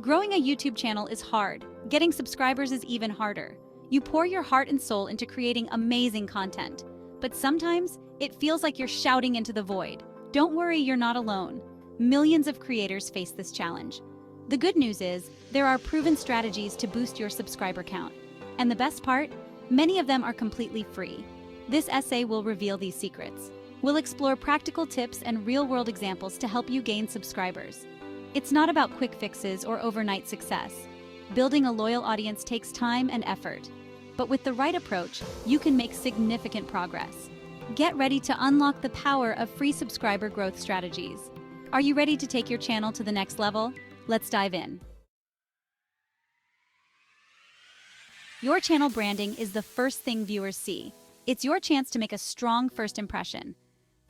Growing a YouTube channel is hard. Getting subscribers is even harder. You pour your heart and soul into creating amazing content, but sometimes it feels like you're shouting into the void. Don't worry, you're not alone. Millions of creators face this challenge. The good news is, there are proven strategies to boost your subscriber count. And the best part? Many of them are completely free. This essay will reveal these secrets. We'll explore practical tips and real-world examples to help you gain subscribers. It's not about quick fixes or overnight success. Building a loyal audience takes time and effort. But with the right approach, you can make significant progress. Get ready to unlock the power of free subscriber growth strategies. Are you ready to take your channel to the next level? Let's dive in. Your channel branding is the first thing viewers see. It's your chance to make a strong first impression.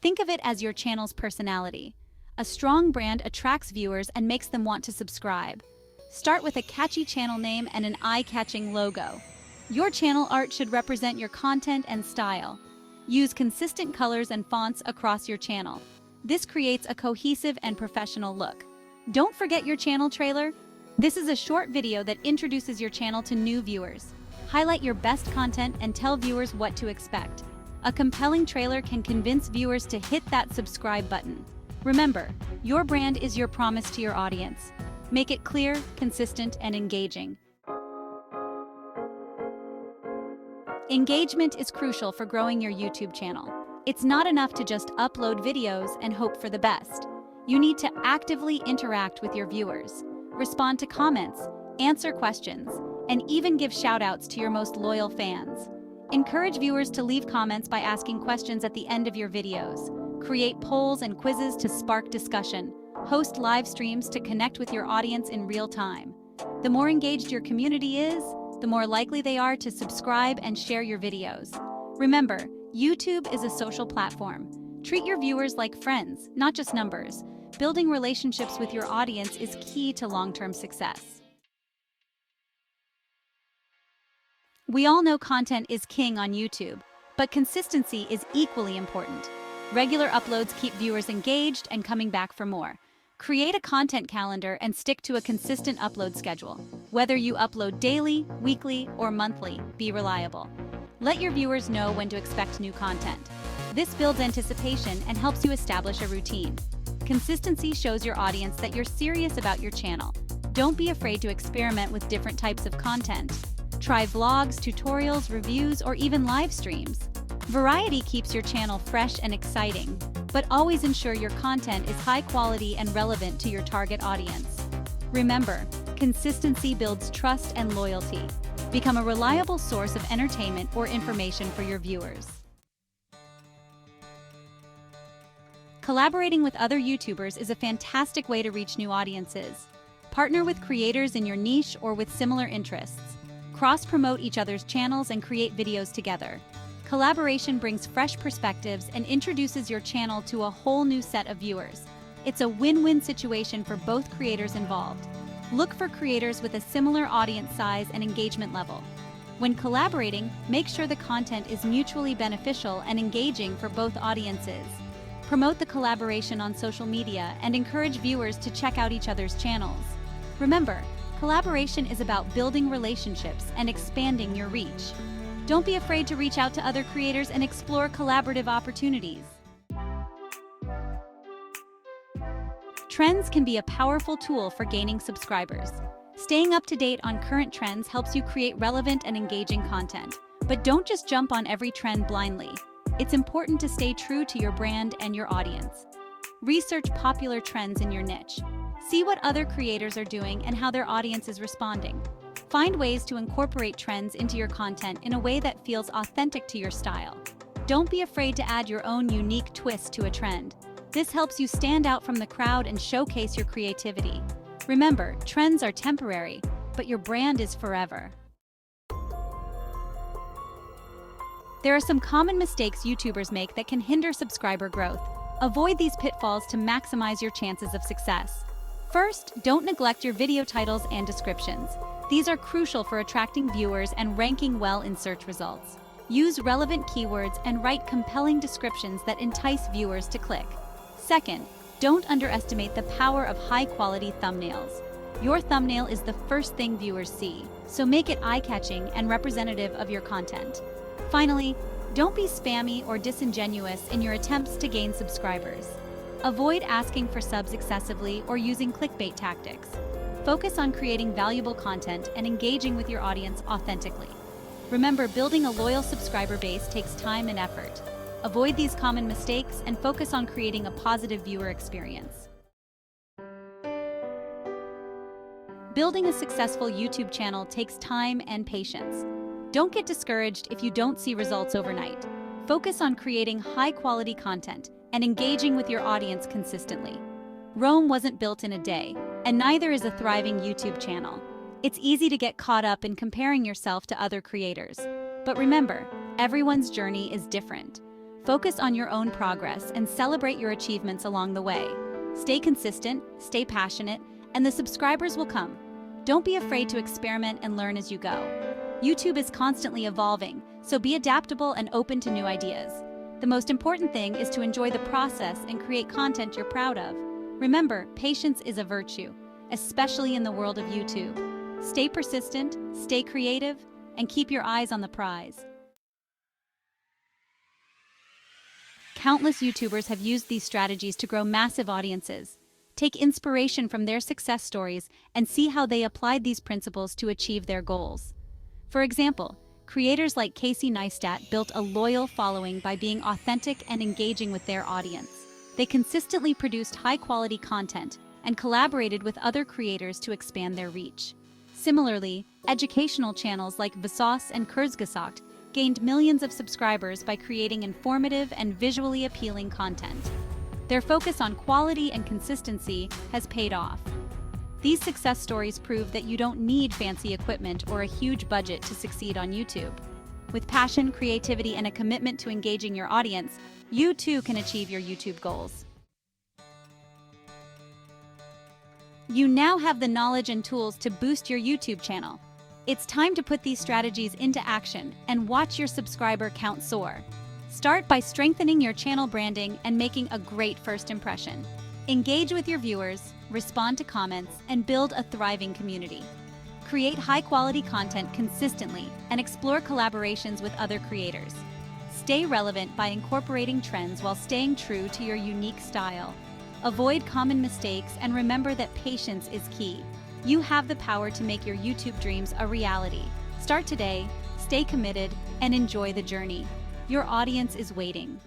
Think of it as your channel's personality. A strong brand attracts viewers and makes them want to subscribe. Start with a catchy channel name and an eye-catching logo. Your channel art should represent your content and style. Use consistent colors and fonts across your channel. This creates a cohesive and professional look. Don't forget your channel trailer. This is a short video that introduces your channel to new viewers. Highlight your best content and tell viewers what to expect. A compelling trailer can convince viewers to hit that subscribe button. Remember, your brand is your promise to your audience. Make it clear, consistent, and engaging. Engagement is crucial for growing your YouTube channel. It's not enough to just upload videos and hope for the best. You need to actively interact with your viewers, respond to comments, answer questions, and even give shout-outs to your most loyal fans. Encourage viewers to leave comments by asking questions at the end of your videos. Create polls and quizzes to spark discussion. Host live streams to connect with your audience in real time. The more engaged your community is, the more likely they are to subscribe and share your videos. Remember, YouTube is a social platform. Treat your viewers like friends, not just numbers. Building relationships with your audience is key to long-term success. We all know content is king on YouTube, but consistency is equally important. Regular uploads keep viewers engaged and coming back for more. Create a content calendar and stick to a consistent upload schedule. Whether you upload daily, weekly, or monthly, be reliable. Let your viewers know when to expect new content. This builds anticipation and helps you establish a routine. Consistency shows your audience that you're serious about your channel. Don't be afraid to experiment with different types of content. Try vlogs, tutorials, reviews, or even live streams. Variety keeps your channel fresh and exciting, but always ensure your content is high quality and relevant to your target audience. Remember, consistency builds trust and loyalty. Become a reliable source of entertainment or information for your viewers. Collaborating with other YouTubers is a fantastic way to reach new audiences. Partner with creators in your niche or with similar interests. Cross-promote each other's channels and create videos together. Collaboration brings fresh perspectives and introduces your channel to a whole new set of viewers. It's a win-win situation for both creators involved. Look for creators with a similar audience size and engagement level. When collaborating, make sure the content is mutually beneficial and engaging for both audiences. Promote the collaboration on social media and encourage viewers to check out each other's channels. Remember, collaboration is about building relationships and expanding your reach. Don't be afraid to reach out to other creators and explore collaborative opportunities. Trends can be a powerful tool for gaining subscribers. Staying up to date on current trends helps you create relevant and engaging content. But don't just jump on every trend blindly. It's important to stay true to your brand and your audience. Research popular trends in your niche. See what other creators are doing and how their audience is responding. Find ways to incorporate trends into your content in a way that feels authentic to your style. Don't be afraid to add your own unique twist to a trend. This helps you stand out from the crowd and showcase your creativity. Remember, trends are temporary, but your brand is forever. There are some common mistakes YouTubers make that can hinder subscriber growth. Avoid these pitfalls to maximize your chances of success. First, don't neglect your video titles and descriptions. These are crucial for attracting viewers and ranking well in search results. Use relevant keywords and write compelling descriptions that entice viewers to click. Second, don't underestimate the power of high-quality thumbnails. Your thumbnail is the first thing viewers see, so make it eye-catching and representative of your content. Finally, don't be spammy or disingenuous in your attempts to gain subscribers. Avoid asking for subs excessively or using clickbait tactics. Focus on creating valuable content and engaging with your audience authentically. Remember, building a loyal subscriber base takes time and effort. Avoid these common mistakes and focus on creating a positive viewer experience. Building a successful YouTube channel takes time and patience. Don't get discouraged if you don't see results overnight. Focus on creating high-quality content and engaging with your audience consistently. Rome wasn't built in a day, and neither is a thriving YouTube channel. It's easy to get caught up in comparing yourself to other creators. But remember, everyone's journey is different. Focus on your own progress and celebrate your achievements along the way. Stay consistent, stay passionate, and the subscribers will come. Don't be afraid to experiment and learn as you go. YouTube is constantly evolving, so be adaptable and open to new ideas. The most important thing is to enjoy the process and create content you're proud of. Remember, patience is a virtue, especially in the world of YouTube. Stay persistent, stay creative, and keep your eyes on the prize. Countless YouTubers have used these strategies to grow massive audiences. Take inspiration from their success stories and see how they applied these principles to achieve their goals. For example, creators like Casey Neistat built a loyal following by being authentic and engaging with their audience. They consistently produced high-quality content and collaborated with other creators to expand their reach. Similarly, educational channels like Vsauce and Kurzgesagt gained millions of subscribers by creating informative and visually appealing content. Their focus on quality and consistency has paid off. These success stories prove that you don't need fancy equipment or a huge budget to succeed on YouTube. With passion, creativity, and a commitment to engaging your audience, you too can achieve your YouTube goals. You now have the knowledge and tools to boost your YouTube channel. It's time to put these strategies into action and watch your subscriber count soar. Start by strengthening your channel branding and making a great first impression. Engage with your viewers, respond to comments, and build a thriving community. Create high-quality content consistently and explore collaborations with other creators. Stay relevant by incorporating trends while staying true to your unique style. Avoid common mistakes and remember that patience is key. You have the power to make your YouTube dreams a reality. Start today, stay committed, and enjoy the journey. Your audience is waiting.